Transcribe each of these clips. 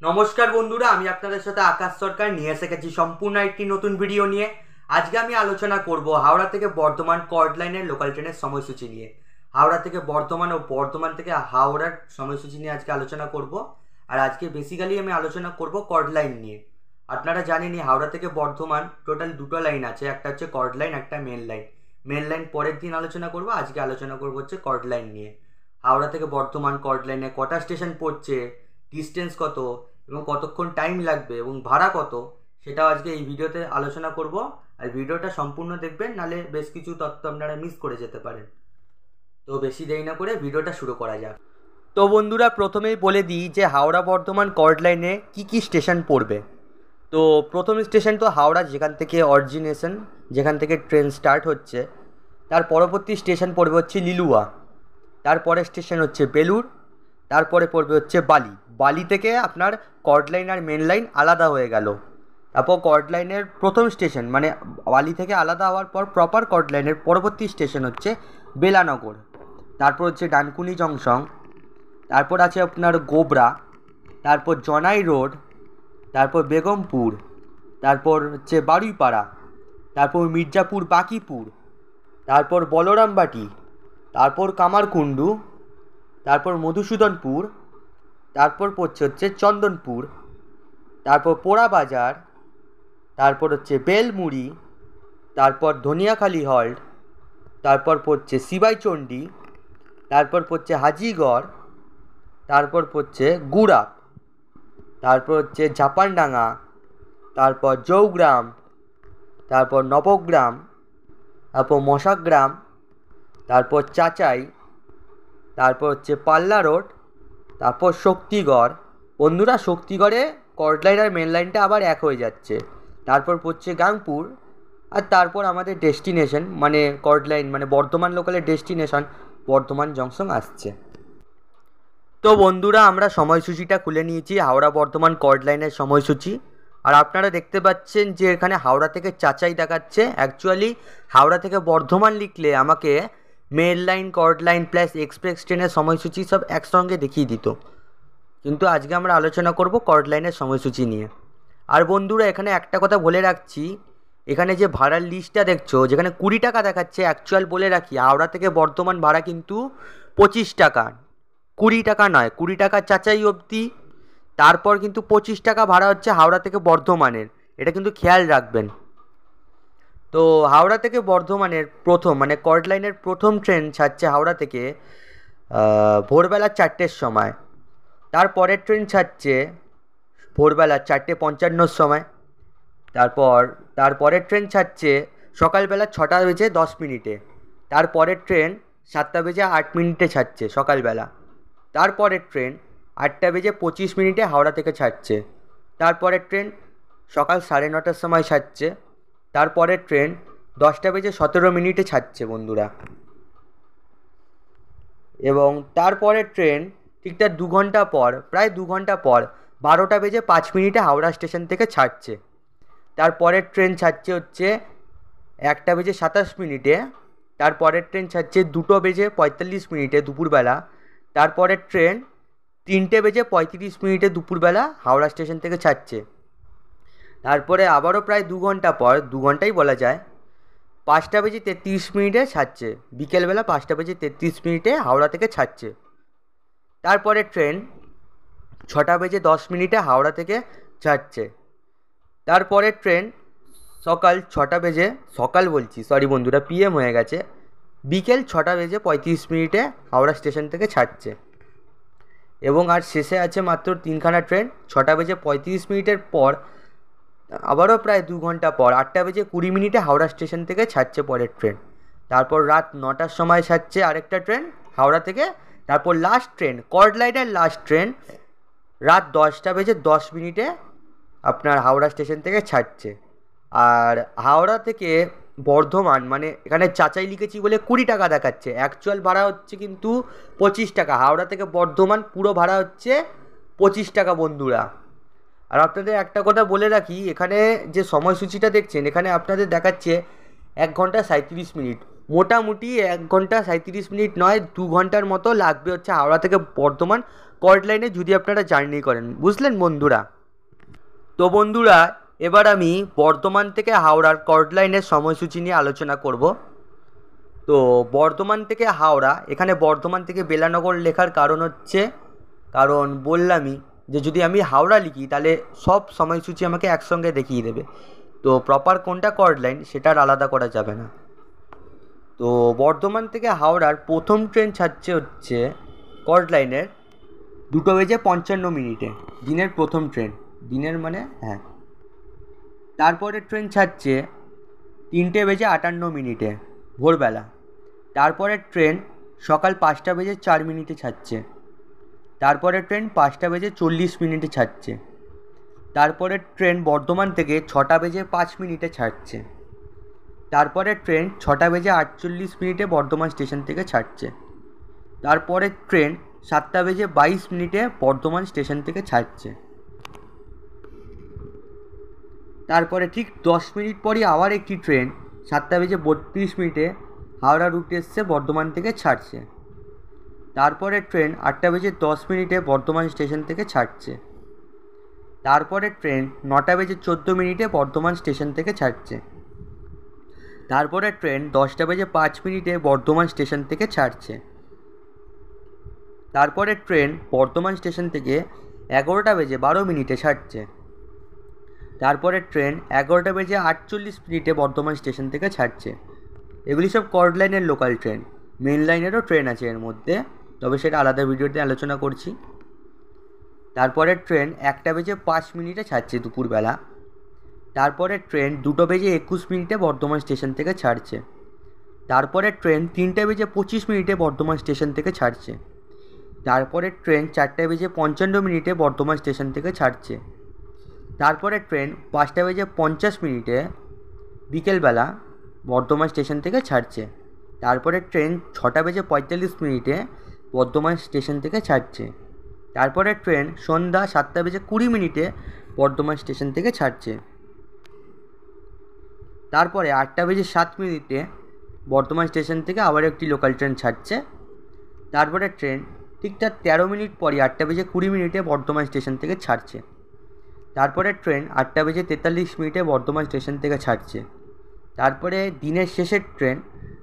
নমস্কার বন্ধুরা, আমি আপনাদের সাথে আকাশ সরকার নিয়ে এসে গেছি সম্পূর্ণ একটি নতুন ভিডিও নিয়ে। আজকে আমি আলোচনা করব হাওড়া থেকে বর্ধমান কর্ড লাইনের লোকাল ট্রেনের সময়সূচি নিয়ে। হাওড়া থেকে বর্ধমান ও বর্ধমান থেকে হাওড়ার সময়সূচি নিয়ে আজকে আলোচনা করব। আর আজকে বেসিক্যালি আমি আলোচনা করব কর্ড লাইন নিয়ে। আপনারা জানেনই হাওড়া থেকে বর্ধমান টোটাল দুটো লাইন আছে, একটা হচ্ছে কর্ড লাইন, একটা মেন লাইন। মেন লাইন পরের দিন আলোচনা করব, আজকে আলোচনা করব হচ্ছে কর্ড লাইন নিয়ে। হাওড়া থেকে বর্ধমান কর্ড লাইনে কটা স্টেশন পড়ছে, ডিস্টেন্স কত এবং কতক্ষণ টাইম লাগবে এবং ভাড়া কত, সেটাও আজকে এই ভিডিওতে আলোচনা করব। আর ভিডিওটা সম্পূর্ণ দেখবেন, নালে বেশ কিছু তথ্য আপনারা মিস করে যেতে পারেন। তো বেশি দেরি না করে ভিডিওটা শুরু করা যাক। তো বন্ধুরা, প্রথমেই বলে দিই যে হাওড়া বর্ধমান কর্ড লাইনে কী কী স্টেশন পড়বে। তো প্রথম স্টেশন তো হাওড়া, যেখান থেকে অরিজিনেশন, যেখান থেকে ট্রেন স্টার্ট হচ্ছে। তার পরবর্তী স্টেশন পড়বে হচ্ছে লিলুয়া। তারপরে স্টেশন হচ্ছে বেলুর। তারপরে পড়বে হচ্ছে বালি। বালি থেকে আপনার কর্ড লাইন আর মেন লাইন আলাদা হয়ে গেল। তারপর কর্ড লাইনের প্রথম স্টেশন মানে বালি থেকে আলাদা হওয়ার পর প্রপার কর্ড লাইনের পরবর্তী স্টেশন হচ্ছে বেলানগর। তারপর হচ্ছে ডানকুনি জংশন। তারপর আছে আপনার গোবরা। তারপর জনাই রোড। তারপর বেগমপুর। তারপর হচ্ছে বারুইপাড়া। তারপর মির্জাপুর বাকিপুর। তারপর বলরামবাটি। তারপর কামারকুণ্ডু। তারপর মধুসূদনপুর। তারপর পড়ছে হচ্ছে চন্দনপুর। তারপর পোড়াবাজার। তারপর হচ্ছে বেলমুড়ি। তারপর ধনিয়াখালি হল্ট। তারপর পড়ছে সিবাইচণ্ডী। তারপর পড়ছে হাজিগড়। তারপর পড়ছে গুড়াপ। তারপর হচ্ছে ঝাপানডাঙ্গা। তারপর জৌগ্রাম। তারপর নবগ্রাম। তারপর মশাগ্রাম। তারপর চাচাই। তারপর হচ্ছে পাল্লা রোড। তারপর শক্তিগড়। বন্ধুরা, শক্তিগড়ে কর্ড লাইন আর মেন লাইনটা আবার এক হয়ে যাচ্ছে। তারপর পড়ছে গাংপুর। আর তারপর আমাদের ডেস্টিনেশন মানে কর্ড লাইন মানে বর্ধমান লোকালের ডেস্টিনেশন বর্ধমান জংশন আসছে। তো বন্ধুরা, আমরা সময়সূচিটা খুলে নিয়েছি হাওড়া বর্ধমান কর্ড লাইনের সময়সূচি। আর আপনারা দেখতে পাচ্ছেন যে এখানে হাওড়া থেকে চাচাই দেখাচ্ছে। অ্যাকচুয়ালি হাওড়া থেকে বর্ধমান লিখলে আমাকে mail line, chord line plus express ট্রেনের সময়সূচি সব একসঙ্গে দেখিয়ে দিত, কিন্তু আজকে আমরা আলোচনা করব কর্ড লাইনের সময়সূচি নিয়ে। আর বন্ধুরা, এখানে একটা কথা বলে রাখছি, এখানে যে ভাড়ার লিস্টটা দেখছো, যেখানে 20 টাকা দেখাচ্ছে, অ্যাকচুয়াল বলে রাখি হাওড়া থেকে বর্ধমান ভাড়া কিন্তু 25 টাকা, 20 টাকা নয়। 20 টাকা চাচাই অবধি, তারপর কিন্তু 25 টাকা ভাড়া হচ্ছে হাওড়া থেকে বর্ধমানের। এটা কিন্তু খেয়াল রাখবেন। তো হাওড়া থেকে বর্ধমানের প্রথম মানে কর্ড লাইনের প্রথম ট্রেন ছাড়ছে হাওড়া থেকে ভোরবেলা 4টের সময়। তারপরের ট্রেন ছাড়ছে ভোরবেলা 4:55 সময়। তারপরের ট্রেন ছাড়ছে সকালবেলা 6:10। তারপরের ট্রেন 7:08 ছাড়ছে সকালবেলা। তারপরের ট্রেন 8:25 হাওড়া থেকে ছাড়ছে। তারপরের ট্রেন সকাল 9:30 সময় ছাড়ছে। তারপরের ট্রেন 10:17 ছাড়ছে বন্ধুরা। এবং তারপরের ট্রেন ঠিক তার 2 ঘন্টা পর, প্রায় 2 ঘন্টা পর 12:05 হাওড়া স্টেশন থেকে ছাড়ছে। তারপরের ট্রেন ছাড়ছে হচ্ছে 1:27। তারপরের ট্রেন ছাড়ছে 2:45 দুপুরবেলা। তারপরের ট্রেন 3:35 দুপুরবেলা হাওড়া স্টেশন থেকে ছাড়ছে। তারপরে আবারও প্রায় 2 ঘন্টা পর, 2 ঘন্টাই বলা যায়, 5:33 ছাড়ছে। বিকেলবেলা 5:33 হাওড়া থেকে ছাড়ছে। তারপরে ট্রেন 6:10 হাওড়া থেকে ছাড়ছে। তারপরে ট্রেন সকাল 6টা বেজে, সকাল বলছি সরি বন্ধুরা, পিএম হয়ে গেছে, বিকেল 6:35 হাওড়া স্টেশন থেকে ছাড়ছে। এবং আর শেষে আছে মাত্র 3খানা ট্রেন। 6:35 পর আবারও প্রায় 2 ঘন্টা পর 8:20 হাওড়া স্টেশন থেকে ছাড়ছে পরের ট্রেন। তারপর রাত 9টার সময় ছাড়ছে আরেকটা ট্রেন হাওড়া থেকে। তারপর লাস্ট ট্রেন, কর্ড লাইনের লাস্ট ট্রেন রাত 10:10 আপনার হাওড়া স্টেশন থেকে ছাড়ছে। আর হাওড়া থেকে বর্ধমান মানে এখানে চাচাই লিখেছি বলে 20 টাকা দেখাচ্ছে, অ্যাকচুয়াল ভাড়া হচ্ছে কিন্তু 25 টাকা। হাওড়া থেকে বর্ধমান পুরো ভাড়া হচ্ছে 25 টাকা বন্ধুরা। আর আপনাদের একটা কথা বলে রাখি, এখানে যে সময়সূচিটা দেখছেন এখানে আপনাদের দেখাচ্ছে 1 ঘন্টা 37 মিনিট। মোটামুটি 1 ঘন্টা 37 মিনিট নয় 2 ঘন্টার মতো লাগবে হচ্ছে হাওড়া থেকে বর্ধমান কর্ড লাইনে যদি আপনারা জার্নি করেন, বুঝলেন বন্ধুরা। তো বন্ধুরা এবার আমি বর্ধমান থেকে হাওড়ার কর্ড লাইনের সময়সূচি নিয়ে আলোচনা করব। তো বর্ধমান থেকে হাওড়া, এখানে বর্ধমান থেকে বেলানগর লেখার কারণ হচ্ছে, কারণ বললামই যে যদি আমি হাওড়া লিখি তাহলে সব সময়সূচি আমাকে একসঙ্গে দেখিয়ে দেবে, তো প্রপার কোনটা কর্ড লাইন সেটা আর আলাদা করা যাবে না। তো বর্ধমান থেকে হাওড়ার প্রথম ট্রেন ছাড়ছে হচ্ছে কর্ড লাইনের 2:55 দিনের প্রথম ট্রেন, দিনের মানে হ্যাঁ। তারপরে ট্রেন ছাড়ছে 3:58 ভোরবেলা। তারপরে ট্রেন সকাল 5:04 ছাড়ছে। তারপরে ট্রেন 5:40 ছাড়ছে। তারপরে ট্রেন বর্ধমান থেকে 6:05 ছাড়ছে। তারপরে ট্রেন 6:48 বর্ধমান স্টেশন থেকে ছাড়ছে। তারপরে ট্রেন 7:22 বর্ধমান স্টেশন থেকে ছাড়ছে। তারপরে ঠিক 10 মিনিট পরই আবার একটি ট্রেন 7:32 হাওড়া রুটে এসছে বর্ধমান থেকে ছাড়ছে। তারপরে ট্রেন 8:10 বর্ধমান স্টেশন থেকে ছাড়ছে। তারপরে ট্রেন 9:14 বর্ধমান স্টেশন থেকে ছাড়ছে। তারপরে ট্রেন 10:05 বর্ধমান স্টেশন থেকে ছাড়ছে। তারপরে ট্রেন বর্ধমান স্টেশন থেকে 11:12 ছাড়ছে। তারপরে ট্রেন 11:48 বর্ধমান স্টেশন থেকে ছাড়ছে। এগুলি সব কর্ড লাইনের লোকাল ট্রেন, মেন লাইনেরও ট্রেন আছে এর মধ্যে, তবে সেটা আলাদা ভিডিওতে আলোচনা করছি। তারপরে ট্রেন 1:05 ছাড়ছে দুপুরবেলা। তারপরে ট্রেন 2:21 বর্ধমান স্টেশন থেকে ছাড়ছে। তারপরে ট্রেন 3:25 বর্ধমান স্টেশন থেকে ছাড়ছে। তারপরে ট্রেন 4:55 বর্ধমান স্টেশন থেকে ছাড়ছে। তারপরে ট্রেন 5:50 বিকেলবেলা বর্ধমান স্টেশন থেকে ছাড়ছে। তারপরে ট্রেন 6:45 বর্ধমান স্টেশন থেকে ছাড়ছে। তারপরে ট্রেন সন্ধ্যা 7:20 বর্ধমান স্টেশন থেকে ছাড়ছে। তারপরে 8:07 বর্ধমান স্টেশন থেকে আবার একটি লোকাল ট্রেন ছাড়ছে। তারপরে ট্রেন ঠিক তার 13 মিনিট পরই 8:20 বর্ধমান স্টেশন থেকে ছাড়ছে। তারপরে ট্রেন 8:43 বর্ধমান স্টেশন থেকে ছাড়ছে। তারপরে দিনের শেষের ট্রেন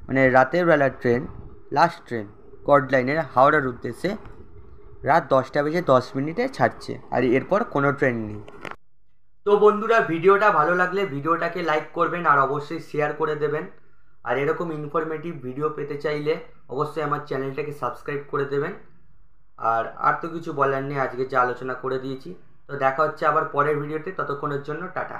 মানে রাতের বেলার ট্রেন, লাস্ট ট্রেন কর্ড লাইনের হাওড়ার উদ্দেশ্যে রাত 10:10 ছাড়ছে। আর এরপর কোনো ট্রেন নেই। তো বন্ধুরা ভিডিওটা ভালো লাগলে ভিডিওটাকে লাইক করবেন আর অবশ্যই শেয়ার করে দেবেন। আর এরকম ইনফরমেটিভ ভিডিও পেতে চাইলে অবশ্যই আমার চ্যানেলটাকে সাবস্ক্রাইব করে দেবেন। আর তো কিছু বলার নেই, আজকে যে আলোচনা করে দিয়েছি। তো দেখা হচ্ছে আবার পরের ভিডিওতে, ততক্ষণের জন্য টাটা।